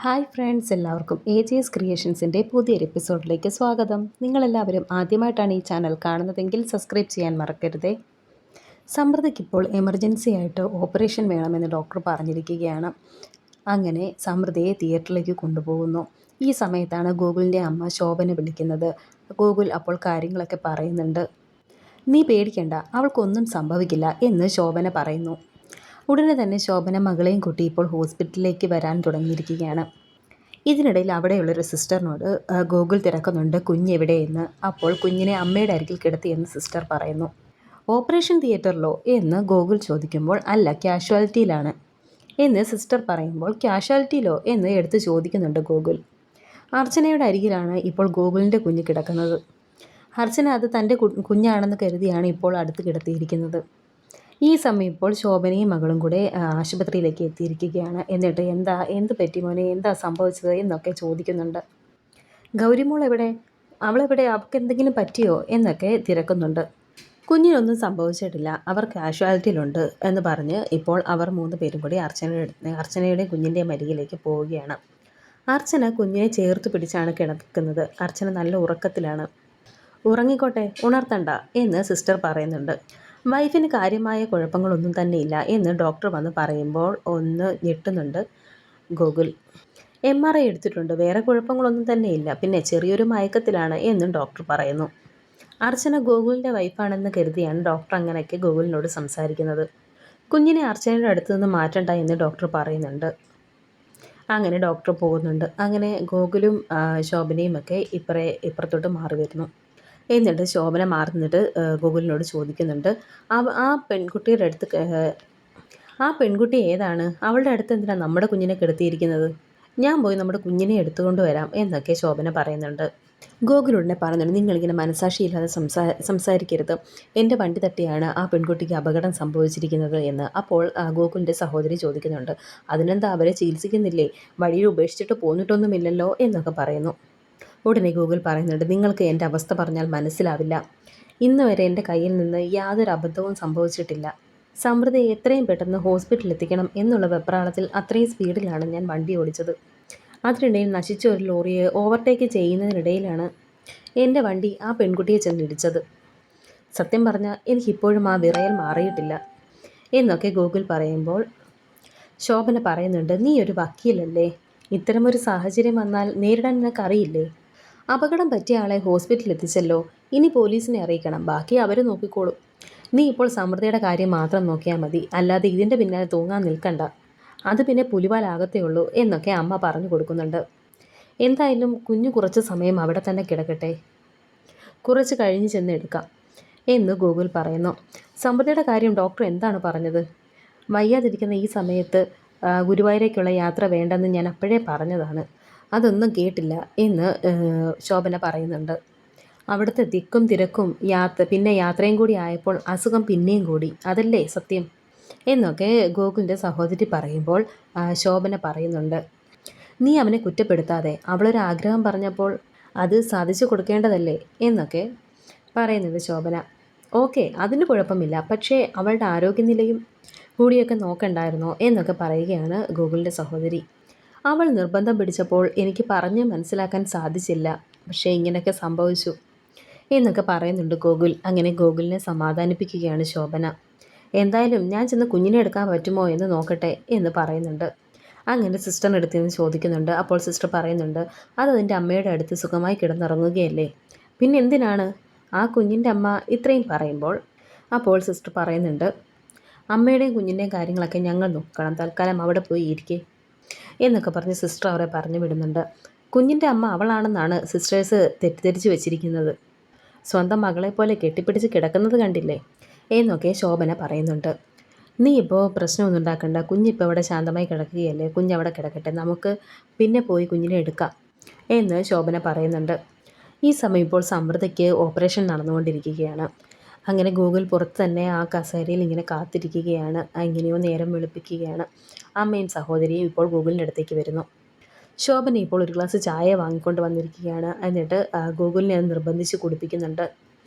Hi friends, എല്ലാവർക്കും AJ's ക്രിയേഷൻസിൻ്റെ പുതിയൊരു എപ്പിസോഡിലേക്ക് സ്വാഗതം. നിങ്ങളെല്ലാവരും ആദ്യമായിട്ടാണ് ഈ ചാനൽ കാണുന്നതെങ്കിൽ സബ്സ്ക്രൈബ് ചെയ്യാൻ മറക്കരുതേ. സമൃദ്ധയ്ക്കിപ്പോൾ എമർജൻസി ആയിട്ട് ഓപ്പറേഷൻ വേണമെന്ന് ഡോക്ടർ പറഞ്ഞിരിക്കുകയാണ്. അങ്ങനെ സമൃദ്ധയെ തിയേറ്ററിലേക്ക് കൊണ്ടുപോകുന്നു. ഈ സമയത്താണ് ഗോകുലിൻ്റെ അമ്മ ശോഭന വിളിക്കുന്നത്. ഗോകുൽ അപ്പോൾ കാര്യങ്ങളൊക്കെ പറയുന്നുണ്ട്. നീ പേടിക്കണ്ട, അവൾക്കൊന്നും സംഭവിക്കില്ല എന്ന് ശോഭന പറയുന്നു. ഉടനെ തന്നെ ശോഭന മകളെയും കൂട്ടി ഇപ്പോൾ ഹോസ്പിറ്റലിലേക്ക് വരാൻ തുടങ്ങിയിരിക്കുകയാണ്. ഇതിനിടയിൽ അവിടെയുള്ളൊരു സിസ്റ്ററിനോട് ഗോകുൽ തിരക്കുന്നുണ്ട് കുഞ്ഞെവിടെയെന്ന്. അപ്പോൾ കുഞ്ഞിനെ അമ്മയുടെ അരികിൽ കിടത്തിയെന്ന് സിസ്റ്റർ പറയുന്നു. ഓപ്പറേഷൻ തിയേറ്ററിലോ എന്ന് ഗോകുൽ ചോദിക്കുമ്പോൾ അല്ല, കാഷ്വാലിറ്റിയിലാണ് എന്ന് സിസ്റ്റർ പറയുമ്പോൾ കാഷ്വാലിറ്റിയിലോ എന്ന് എടുത്ത് ചോദിക്കുന്നുണ്ട് ഗോകുൽ. അർച്ചനയുടെ അരികിലാണ് ഇപ്പോൾ ഗോകുലിൻ്റെ കുഞ്ഞ് കിടക്കുന്നത്. അർച്ചന അത് തൻ്റെ കുഞ്ഞാണെന്ന് കരുതിയാണ് ഇപ്പോൾ അടുത്ത് കിടത്തിയിരിക്കുന്നത്. ഈ സമയം ഇപ്പോൾ ശോഭനയും മകളും കൂടെ ആശുപത്രിയിലേക്ക് എത്തിയിരിക്കുകയാണ്. എന്നിട്ട് എന്ത് പറ്റി മോനെ, എന്താ സംഭവിച്ചത് എന്നൊക്കെ ചോദിക്കുന്നുണ്ട്. ഗൗരിമോൾ എവിടെ, അവളെവിടെ, അവൾക്ക് എന്തെങ്കിലും പറ്റിയോ എന്നൊക്കെ തിരക്കുന്നുണ്ട്. കുഞ്ഞിനൊന്നും സംഭവിച്ചിട്ടില്ല, അവർ കാഷ്വാലിറ്റിയിലുണ്ട് എന്ന് പറഞ്ഞ് ഇപ്പോൾ അവർ 3 പേരും കൂടി അർച്ചനയുടെ കുഞ്ഞിൻ്റെ അരികിലേക്ക് പോവുകയാണ്. അർച്ചന കുഞ്ഞിനെ ചേർത്ത് പിടിച്ചാണ് കിടക്കുന്നത്. അർച്ചന നല്ല ഉറക്കത്തിലാണ്. ഉറങ്ങിക്കോട്ടെ, ഉണർത്തണ്ട എന്ന് സിസ്റ്റർ പറയുന്നുണ്ട്. വൈഫിന് കാര്യമായ കുഴപ്പങ്ങളൊന്നും തന്നെയില്ല എന്ന് ഡോക്ടർ വന്ന് പറയുമ്പോൾ ഒന്ന് ഞെട്ടുന്നുണ്ട് ഗോകുൽ. MRI എടുത്തിട്ടുണ്ട്, വേറെ കുഴപ്പങ്ങളൊന്നും തന്നെയില്ല, പിന്നെ ചെറിയൊരു മയക്കത്തിലാണ് എന്നും ഡോക്ടർ പറയുന്നു. അർച്ചന ഗോകുലിൻ്റെ വൈഫാണെന്ന് കരുതിയാണ് ഡോക്ടർ അങ്ങനെയൊക്കെ ഗോകുലിനോട് സംസാരിക്കുന്നത്. കുഞ്ഞിനെ അർച്ചനയുടെ അടുത്ത് നിന്ന് മാറ്റണ്ട എന്ന് ഡോക്ടർ പറയുന്നുണ്ട്. അങ്ങനെ ഡോക്ടർ പോകുന്നുണ്ട്. അങ്ങനെ ഗോകുലും ശോഭനയും ഒക്കെ ഇപ്പുറത്തോട്ട് മാറി വരുന്നു. എന്നിട്ട് ശോഭന മാറി നിന്നിട്ട് ഗോകുലിനോട് ചോദിക്കുന്നുണ്ട്, ആ പെൺകുട്ടിയുടെ അടുത്ത് ആ പെൺകുട്ടി ഏതാണ്, അവളുടെ അടുത്ത് എന്തിനാണ് നമ്മുടെ കുഞ്ഞിനെ കിടത്തിയിരിക്കുന്നത്? ഞാൻ പോയി നമ്മുടെ കുഞ്ഞിനെ എടുത്തുകൊണ്ട് വരാം എന്നൊക്കെ ശോഭന പറയുന്നുണ്ട്. ഗോകുലുടനെ പറയുന്നുണ്ട്, നിങ്ങളിങ്ങനെ മനസാക്ഷിയില്ലാതെ സംസാരിക്കരുത്. എൻ്റെ വണ്ടി തട്ടിയാണ് ആ പെൺകുട്ടിക്ക് അപകടം സംഭവിച്ചിരിക്കുന്നത് എന്ന്. അപ്പോൾ ഗോകുലിൻ്റെ സഹോദരി ചോദിക്കുന്നുണ്ട്, അതിനെന്താ അവരെ ചികിത്സിക്കുന്നില്ലേ, വഴിയിൽ ഉപേക്ഷിച്ചിട്ട് പോന്നിട്ടൊന്നുമില്ലല്ലോ എന്നൊക്കെ പറയുന്നു. ഉടനെ ഗൂഗിൾ പറയുന്നുണ്ട്, നിങ്ങൾക്ക് എൻ്റെ അവസ്ഥ പറഞ്ഞാൽ മനസ്സിലാവില്ല. ഇന്ന് വരെ എൻ്റെ കയ്യിൽ നിന്ന് യാതൊരു അബദ്ധവും സംഭവിച്ചിട്ടില്ല. സമൃദ്ധയെ എത്രയും പെട്ടെന്ന് ഹോസ്പിറ്റലിൽ എത്തിക്കണം എന്നുള്ള വെപ്രാളത്തിൽ അത്രയും സ്പീഡിലാണ് ഞാൻ വണ്ടി ഓടിച്ചത്. അതിനിടയിൽ നശിച്ച ഒരു ലോറിയെ ഓവർടേക്ക് ചെയ്യുന്നതിനിടയിലാണ് എൻ്റെ വണ്ടി ആ പെൺകുട്ടിയെ ചെന്നിടിച്ചത്. സത്യം പറഞ്ഞാൽ എനിക്കിപ്പോഴും ആ വിറയൽ മാറിയിട്ടില്ല എന്നൊക്കെ ഗൂഗിൾ പറയുമ്പോൾ ശോഭന പറയുന്നുണ്ട്, നീ ഒരു വക്കീലല്ലേ, ഇത്തരമൊരു സാഹചര്യം വന്നാൽ നേരിടാൻ നിനക്കറിയില്ലേ? അപകടം പറ്റിയ ആളെ ഹോസ്പിറ്റലിൽ എത്തിച്ചല്ലോ, ഇനി പോലീസിനെ അറിയിക്കണം, ബാക്കി അവർ നോക്കിക്കോളും. നീ ഇപ്പോൾ സമൃദ്ധയുടെ കാര്യം മാത്രം നോക്കിയാൽ മതി, അല്ലാതെ ഇതിൻ്റെ പിന്നാലെ തൂങ്ങാൻ നിൽക്കണ്ട, അത് പിന്നെ പുലിവാലാകത്തേ ഉള്ളൂ എന്നൊക്കെ അമ്മ പറഞ്ഞു കൊടുക്കുന്നുണ്ട്. എന്തായാലും കുഞ്ഞു കുറച്ച് സമയം അവിടെ തന്നെ കിടക്കട്ടെ, കുറച്ച് കഴിഞ്ഞ് ചെന്ന് എടുക്കാം എന്ന് ഗൂഗിൾ പറയുന്നു. സമൃദ്ധയുടെ കാര്യം ഡോക്ടർ എന്താണ് പറഞ്ഞത്? വയ്യാതിരിക്കുന്ന ഈ സമയത്ത് ഗുരുവായൂരേക്കുള്ള യാത്ര വേണ്ടെന്ന് ഞാൻ അപ്പോഴേ പറഞ്ഞതാണ്, അതൊന്നും കേട്ടില്ല എന്ന് ശോഭന പറയുന്നുണ്ട്. അവിടുത്തെ തിക്കും തിരക്കും പിന്നെ യാത്രയും കൂടി ആയപ്പോൾ അസുഖം പിന്നെയും കൂടി, അതല്ലേ സത്യം എന്നൊക്കെ ഗോകുലിൻ്റെ സഹോദരി പറയുമ്പോൾ ശോഭന പറയുന്നുണ്ട്, നീ അവനെ കുറ്റപ്പെടുത്താതെ, അവളൊരാഗ്രഹം പറഞ്ഞപ്പോൾ അത് സാധിച്ചു കൊടുക്കേണ്ടതല്ലേ എന്നൊക്കെ പറയുന്നുണ്ട് ശോഭന. ഓക്കെ, അതിന് കുഴപ്പമില്ല, പക്ഷേ അവളുടെ ആരോഗ്യനിലയും കൂടിയൊക്കെ നോക്കണ്ടായിരുന്നോ എന്നൊക്കെ പറയുകയാണ് ഗോകുലിൻ്റെ സഹോദരി. അവൾ നിർബന്ധം പിടിച്ചപ്പോൾ എനിക്ക് പറഞ്ഞ് മനസ്സിലാക്കാൻ സാധിച്ചില്ല, പക്ഷേ ഇങ്ങനെയൊക്കെ സംഭവിച്ചു എന്നൊക്കെ പറയുന്നുണ്ട് ഗോകുൽ. അങ്ങനെ ഗോകുലിനെ സമാധാനിപ്പിക്കുകയാണ് ശോഭന. എന്തായാലും ഞാൻ ചെന്ന് കുഞ്ഞിനെ എടുക്കാൻ പറ്റുമോ എന്ന് നോക്കട്ടെ എന്ന് പറയുന്നുണ്ട്. അങ്ങനെ സിസ്റ്ററിൻ്റെ അടുത്ത് നിന്ന് ചോദിക്കുന്നുണ്ട്. അപ്പോൾ സിസ്റ്റർ പറയുന്നുണ്ട്, അതിൻ്റെ അമ്മയുടെ അടുത്ത് സുഖമായി കിടന്നുറങ്ങുകയല്ലേ, പിന്നെ എന്തിനാണ് ആ കുഞ്ഞിൻ്റെ അമ്മ ഇത്രയും പറയുമ്പോൾ അപ്പോൾ സിസ്റ്റർ പറയുന്നുണ്ട്, അമ്മയുടെയും കുഞ്ഞിൻ്റെയും കാര്യങ്ങളൊക്കെ ഞങ്ങൾ നോക്കണം, തൽക്കാലം അവിടെ പോയി ഇരിക്കേ എന്നൊക്കെ പറഞ്ഞ് സിസ്റ്റർ അവരെ പറഞ്ഞു വിടുന്നുണ്ട്. കുഞ്ഞിൻ്റെ അമ്മ അവളാണെന്നാണ് സിസ്റ്റേഴ്സ് തെറ്റിദ്ധരിച്ച് വെച്ചിരിക്കുന്നത്. സ്വന്തം മകളെപ്പോലെ കെട്ടിപ്പിടിച്ച് കിടക്കുന്നത് കണ്ടില്ലേ എന്നൊക്കെ ശോഭന പറയുന്നുണ്ട്. നീ ഇപ്പോൾ പ്രശ്നമൊന്നും ഉണ്ടാക്കണ്ട, കുഞ്ഞിപ്പോൾ അവിടെ ശാന്തമായി കിടക്കുകയല്ലേ, കുഞ്ഞവിടെ കിടക്കട്ടെ, നമുക്ക് പിന്നെ പോയി കുഞ്ഞിനെ എടുക്കാം എന്ന് ശോഭന പറയുന്നുണ്ട്. ഈ സമയം ഇപ്പോൾ സമൃദ്ധയ്ക്ക് ഓപ്പറേഷൻ നടന്നുകൊണ്ടിരിക്കുകയാണ്. അങ്ങനെ ഗൂഗിൾ പുറത്ത് തന്നെ ആ കസേരയിൽ ഇങ്ങനെ കാത്തിരിക്കുകയാണ്. എങ്ങനെയോ നേരം വെളുപ്പിക്കുകയാണ്. അമ്മയും സഹോദരിയും ഇപ്പോൾ ഗൂഗിളിൻ്റെ അടുത്തേക്ക് വരുന്നു. ശോഭന ഇപ്പോൾ ഒരു ഗ്ലാസ് ചായ വാങ്ങിക്കൊണ്ട് വന്നിരിക്കുകയാണ്. എന്നിട്ട് ഗൂഗിളിനെ അത് നിർബന്ധിച്ച് കുടിപ്പിക്കുന്നുണ്ട്.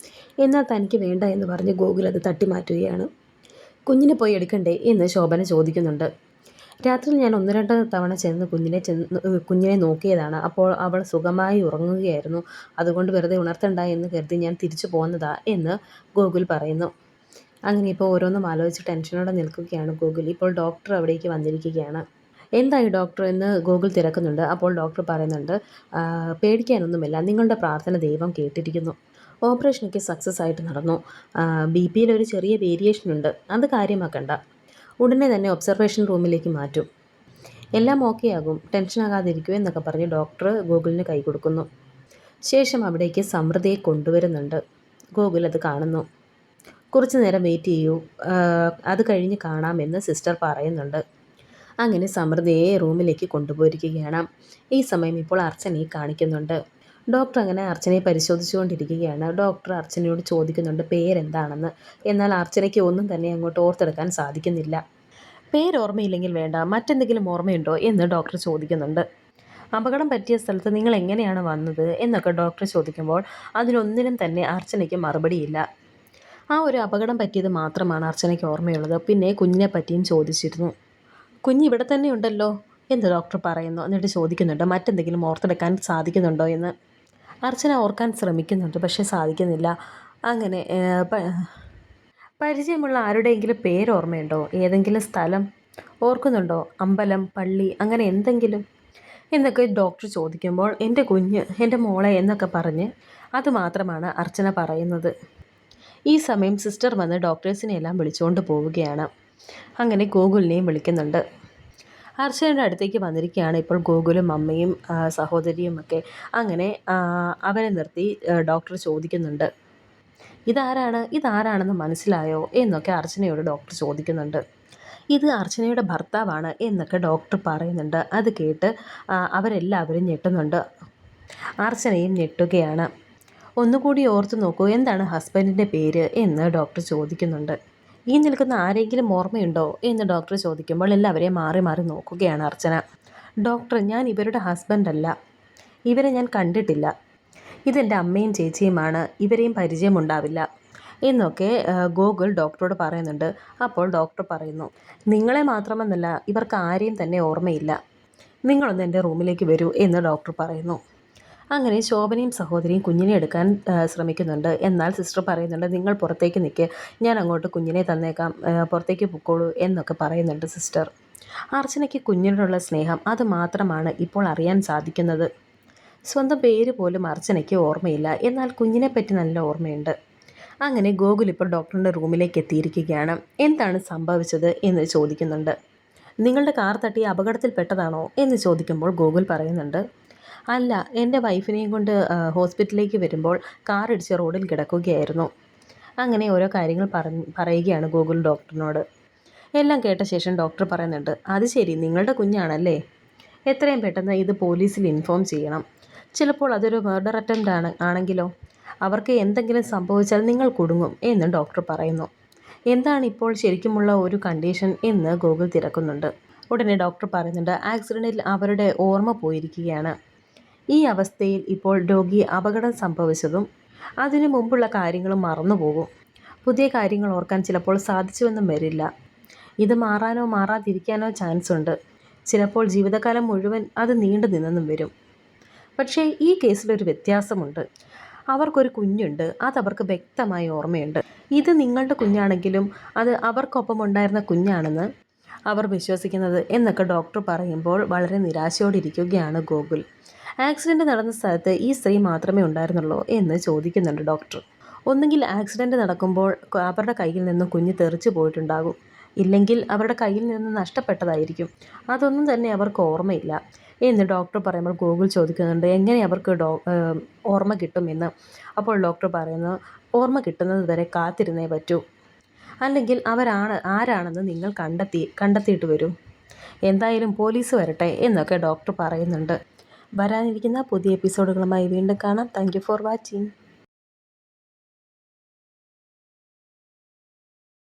എന്നാൽ തനിക്ക് വേണ്ട എന്ന് പറഞ്ഞ് ഗൂഗിൾ അത് തട്ടി മാറ്റുകയാണ്. കുഞ്ഞിനെ പോയി എടുക്കണ്ടേ എന്ന് ശോഭന ചോദിക്കുന്നുണ്ട്. രാത്രിയിൽ ഞാൻ 1, 2 തവണ കുഞ്ഞിനെ നോക്കിയതാണ്. അപ്പോൾ അവൾ സുഖമായി ഉറങ്ങുകയായിരുന്നു. അതുകൊണ്ട് വെറുതെ ഉണർത്തണ്ട എന്ന് കരുതി ഞാൻ തിരിച്ചു പോന്നതാ എന്ന് ഗോകുൽ പറയുന്നു. അങ്ങനെ ഇപ്പോൾ ഓരോന്നും ആലോചിച്ച് ടെൻഷനോടെ നിൽക്കുകയാണ് ഗോകുൽ. ഇപ്പോൾ ഡോക്ടർ അവിടേക്ക് വന്നിരിക്കുകയാണ്. എന്തായി ഡോക്ടർ എന്ന് ഗോകുൽ തിരക്കുന്നുണ്ട്. അപ്പോൾ ഡോക്ടർ പറയുന്നുണ്ട്, പേടിക്കാനൊന്നുമില്ല, നിങ്ങളുടെ പ്രാർത്ഥന ദൈവം കേട്ടിരിക്കുന്നു. ഓപ്പറേഷനൊക്കെ സക്സസ് ആയിട്ട് നടന്നു. BP-യിൽ ഒരു ചെറിയ വേരിയേഷൻ ഉണ്ട്, അത് കാര്യമാക്കണ്ട. ഉടനെ തന്നെ ഒബ്സർവേഷൻ റൂമിലേക്ക് മാറ്റും. എല്ലാം ഓക്കെ ആകും, ടെൻഷനാകാതിരിക്കൂ എന്നൊക്കെ പറഞ്ഞ് ഡോക്ടർ ഗോകുലിന് കൈ കൊടുക്കുന്നു. ശേഷം അവിടേക്ക് സമൃദ്ധയെ കൊണ്ടുവരുന്നുണ്ട്. ഗോകുൽ അത് കാണുന്നു. കുറച്ച് നേരം വെയിറ്റ് ചെയ്യൂ, അത് കഴിഞ്ഞ് കാണാമെന്ന് സിസ്റ്റർ പറയുന്നുണ്ട്. അങ്ങനെ സമൃദ്ധയെ റൂമിലേക്ക് കൊണ്ടുപോയിരിക്കുകയാണ്. ഈ സമയം ഇപ്പോൾ അർച്ചനയെ കാണിക്കുന്നുണ്ട്. ഡോക്ടർ അങ്ങനെ അർച്ചനയെ പരിശോധിച്ചുകൊണ്ടിരിക്കുകയാണ്. ഡോക്ടർ അർച്ചനയോട് ചോദിക്കുന്നുണ്ട് പേരെന്താണെന്ന്. എന്നാൽ അർച്ചനയ്ക്ക് ഒന്നും തന്നെ അങ്ങോട്ട് ഓർത്തെടുക്കാൻ സാധിക്കുന്നില്ല. പേരോർമ്മയില്ലെങ്കിൽ വേണ്ട, മറ്റെന്തെങ്കിലും ഓർമ്മയുണ്ടോ എന്ന് ഡോക്ടർ ചോദിക്കുന്നുണ്ട്. അപകടം പറ്റിയ സ്ഥലത്ത് നിങ്ങൾ എങ്ങനെയാണ് വന്നത് എന്നൊക്കെ ഡോക്ടർ ചോദിക്കുമ്പോൾ അതിനൊന്നിനും തന്നെ അർച്ചനയ്ക്ക് മറുപടിയില്ല. ആ ഒരു അപകടം പറ്റിയത് മാത്രമാണ് അർച്ചനയ്ക്ക് ഓർമ്മയുള്ളത്. പിന്നെ കുഞ്ഞിനെ പറ്റിയും ചോദിച്ചിരുന്നു. കുഞ്ഞ് ഇവിടെ തന്നെ ഉണ്ടല്ലോ എന്ന് ഡോക്ടർ പറയുന്നു. എന്നിട്ട് ചോദിക്കുന്നുണ്ട് മറ്റെന്തെങ്കിലും ഓർത്തെടുക്കാൻ സാധിക്കുന്നുണ്ടോ എന്ന്. അർച്ചന ഓർക്കാൻ ശ്രമിക്കുന്നുണ്ട്, പക്ഷേ സാധിക്കുന്നില്ല. അങ്ങനെ പരിചയമുള്ള ആരുടെയെങ്കിലും പേരോർമ്മയുണ്ടോ, ഏതെങ്കിലും സ്ഥലം ഓർക്കുന്നുണ്ടോ, അമ്പലം, പള്ളി, അങ്ങനെ എന്തെങ്കിലും എന്നൊക്കെ ഡോക്ടർ ചോദിക്കുമ്പോൾ എൻ്റെ കുഞ്ഞ്, എൻ്റെ മോളെ എന്നൊക്കെ പറഞ്ഞ് അത് മാത്രമാണ് അർച്ചന പറയുന്നത്. ഈ സമയം സിസ്റ്റർ വന്ന് ഡോക്ടേഴ്സിനെ എല്ലാം വിളിച്ചുകൊണ്ട് പോവുകയാണ്. അങ്ങനെ ഗോകുലിനെയും വിളിക്കുന്നുണ്ട്. അർച്ചനയുടെ അടുത്തേക്ക് വന്നിരിക്കുകയാണ് ഇപ്പോൾ ഗോകുലും അമ്മയും സഹോദരിയും ഒക്കെ. അങ്ങനെ അവരെ നിർത്തി ഡോക്ടർ ചോദിക്കുന്നുണ്ട്, ഇതാരാണെന്ന് മനസ്സിലായോ എന്നൊക്കെ അർച്ചനയോട് ഡോക്ടർ ചോദിക്കുന്നുണ്ട്. ഇത് അർച്ചനയുടെ ഭർത്താവാണ് എന്നൊക്കെ ഡോക്ടർ പറയുന്നുണ്ട്. അത് കേട്ട് അവരെല്ലാവരും ഞെട്ടുന്നുണ്ട്. അർച്ചനയും ഞെട്ടുകയാണ്. ഒന്നുകൂടി ഓർത്തു നോക്കൂ, എന്താണ് ഹസ്ബൻഡിൻ്റെ പേര് എന്ന് ഡോക്ടർ ചോദിക്കുന്നുണ്ട്. ഈ നിൽക്കുന്ന ആരെങ്കിലും ഓർമ്മയുണ്ടോ എന്ന് ഡോക്ടർ ചോദിക്കുമ്പോൾ എല്ലാവരെയും മാറി മാറി നോക്കുകയാണ് അർച്ചന. ഡോക്ടർ, ഞാൻ ഇവരുടെ ഹസ്ബൻഡല്ല, ഇവരെ ഞാൻ കണ്ടിട്ടില്ല, ഇതെൻ്റെ അമ്മയും ചേച്ചിയുമാണ്, ഇവരെയും പരിചയമുണ്ടാവില്ല എന്നൊക്കെ ഗോകുൽ ഡോക്ടറോട് പറയുന്നുണ്ട്. അപ്പോൾ ഡോക്ടർ പറയുന്നു, നിങ്ങളെ മാത്രമെന്നല്ല ഇവർക്ക് ആരെയും തന്നെ ഓർമ്മയില്ല, നിങ്ങളൊന്ന് എൻ്റെ റൂമിലേക്ക് വരൂ എന്ന് ഡോക്ടർ പറയുന്നു. അങ്ങനെ ശോഭനയും സഹോദരിയും കുഞ്ഞിനെ എടുക്കാൻ ശ്രമിക്കുന്നുണ്ട്. എന്നാൽ സിസ്റ്റർ പറയുന്നുണ്ട്, നിങ്ങൾ പുറത്തേക്ക് നിൽക്ക്, ഞാൻ അങ്ങോട്ട് കുഞ്ഞിനെ തന്നേക്കാം, പുറത്തേക്ക് പൊക്കോളൂ എന്നൊക്കെ പറയുന്നുണ്ട് സിസ്റ്റർ. അർച്ചനയ്ക്ക് കുഞ്ഞിനോടുള്ള സ്നേഹം അത് മാത്രമാണ് ഇപ്പോൾ അറിയാൻ സാധിക്കുന്നത്. സ്വന്തം പേര് പോലും അർച്ചനയ്ക്ക് ഓർമ്മയില്ല, എന്നാൽ കുഞ്ഞിനെപ്പറ്റി നല്ല ഓർമ്മയുണ്ട്. അങ്ങനെ ഗോകുൽ ഇപ്പോൾ ഡോക്ടറിൻ്റെ റൂമിലേക്ക് എത്തിയിരിക്കുകയാണ്. എന്താണ് സംഭവിച്ചത് എന്ന് ചോദിക്കുന്നുണ്ട്. നിങ്ങളുടെ കാർ തട്ടി അപകടത്തിൽപ്പെട്ടതാണോ എന്ന് ചോദിക്കുമ്പോൾ ഗോകുൽ പറയുന്നുണ്ട്, അല്ല, എൻ്റെ വൈഫിനെയും കൊണ്ട് ഹോസ്പിറ്റലിലേക്ക് വരുമ്പോൾ കാർ ഇടിച്ച് റോഡിൽ കിടക്കുകയായിരുന്നു. അങ്ങനെ ഓരോ കാര്യങ്ങൾ പറയുകയാണ് ഗോകുൽ ഡോക്ടറിനോട്. എല്ലാം കേട്ട ശേഷം ഡോക്ടർ പറയുന്നുണ്ട്, അത് ശരി, നിങ്ങളുടെ കുഞ്ഞാണല്ലേ, എത്രയും പെട്ടെന്ന് ഇത് പോലീസിൽ ഇൻഫോം ചെയ്യണം. ചിലപ്പോൾ അതൊരു മർഡർ അറ്റംപ്റ്റ് ആണെങ്കിലോ, അവർക്ക് എന്തെങ്കിലും സംഭവിച്ചാൽ നിങ്ങൾ കുടുങ്ങും എന്ന് ഡോക്ടർ പറയുന്നു. എന്താണ് ഇപ്പോൾ ശരിക്കുമുള്ള ഒരു കണ്ടീഷൻ എന്ന് ഗോകുൽ തിരക്കുന്നുണ്ട്. ഉടനെ ഡോക്ടർ പറയുന്നുണ്ട്, ആക്സിഡൻറ്റിൽ അവരുടെ ഓർമ്മ പോയിരിക്കുകയാണ്. ഈ അവസ്ഥയിൽ ഇപ്പോൾ രോഗി അപകടം സംഭവിച്ചതും അതിനു മുമ്പുള്ള കാര്യങ്ങളും മറന്നുപോകും. പുതിയ കാര്യങ്ങൾ ഓർക്കാൻ ചിലപ്പോൾ സാധിച്ചുവെന്നും വരില്ല. ഇത് മാറാനോ മാറാതിരിക്കാനോ ചാൻസ് ഉണ്ട്. ചിലപ്പോൾ ജീവിതകാലം മുഴുവൻ അത് നീണ്ടു നിന്നെന്നും വരും. പക്ഷേ ഈ കേസിലൊരു വ്യത്യാസമുണ്ട്. അവർക്കൊരു കുഞ്ഞുണ്ട്, അതവർക്ക് വ്യക്തമായി ഓർമ്മയുണ്ട്. ഇത് നിങ്ങളുടെ കുഞ്ഞാണെങ്കിലും അത് അവർക്കൊപ്പം ഉണ്ടായിരുന്ന കുഞ്ഞാണെന്ന് അവർ വിശ്വസിക്കുന്നത് എന്നൊക്കെ ഡോക്ടർ പറയുമ്പോൾ വളരെ നിരാശയോടെ ഇരിക്കുകയാണ് ഗോകുൽ. ആക്സിഡൻറ്റ് നടന്ന സ്ഥലത്ത് ഈ സ്ത്രീ മാത്രമേ ഉണ്ടായിരുന്നുള്ളൂ എന്ന് ചോദിക്കുന്നുണ്ട് ഡോക്ടർ. ഒന്നുകിൽ ആക്സിഡൻറ്റ് നടക്കുമ്പോൾ അവരുടെ കയ്യിൽ നിന്നും കുഞ്ഞ് തെറിച്ചു പോയിട്ടുണ്ടാകും, ഇല്ലെങ്കിൽ അവരുടെ കയ്യിൽ നിന്ന് നഷ്ടപ്പെട്ടതായിരിക്കും. അതൊന്നും തന്നെ അവർക്ക് ഓർമ്മയില്ല എന്ന് ഡോക്ടർ പറയുമ്പോൾ ഗോകുൽ ചോദിക്കുന്നുണ്ട്, എങ്ങനെ അവർക്ക് ഓർമ്മ കിട്ടുമെന്ന്. അപ്പോൾ ഡോക്ടർ പറയുന്നു, ഓർമ്മ കിട്ടുന്നത് വരെ കാത്തിരുന്നേ പറ്റൂ, അല്ലെങ്കിൽ ആരാണെന്ന് നിങ്ങൾ കണ്ടെത്തിയിട്ട് വരും. എന്തായാലും പോലീസ് വരട്ടെ എന്നൊക്കെ ഡോക്ടർ പറയുന്നുണ്ട്. വരാനിരിക്കുന്ന പുതിയ എപ്പിസോഡുകളുമായി വീണ്ടും കാണാം. Thank you for watching.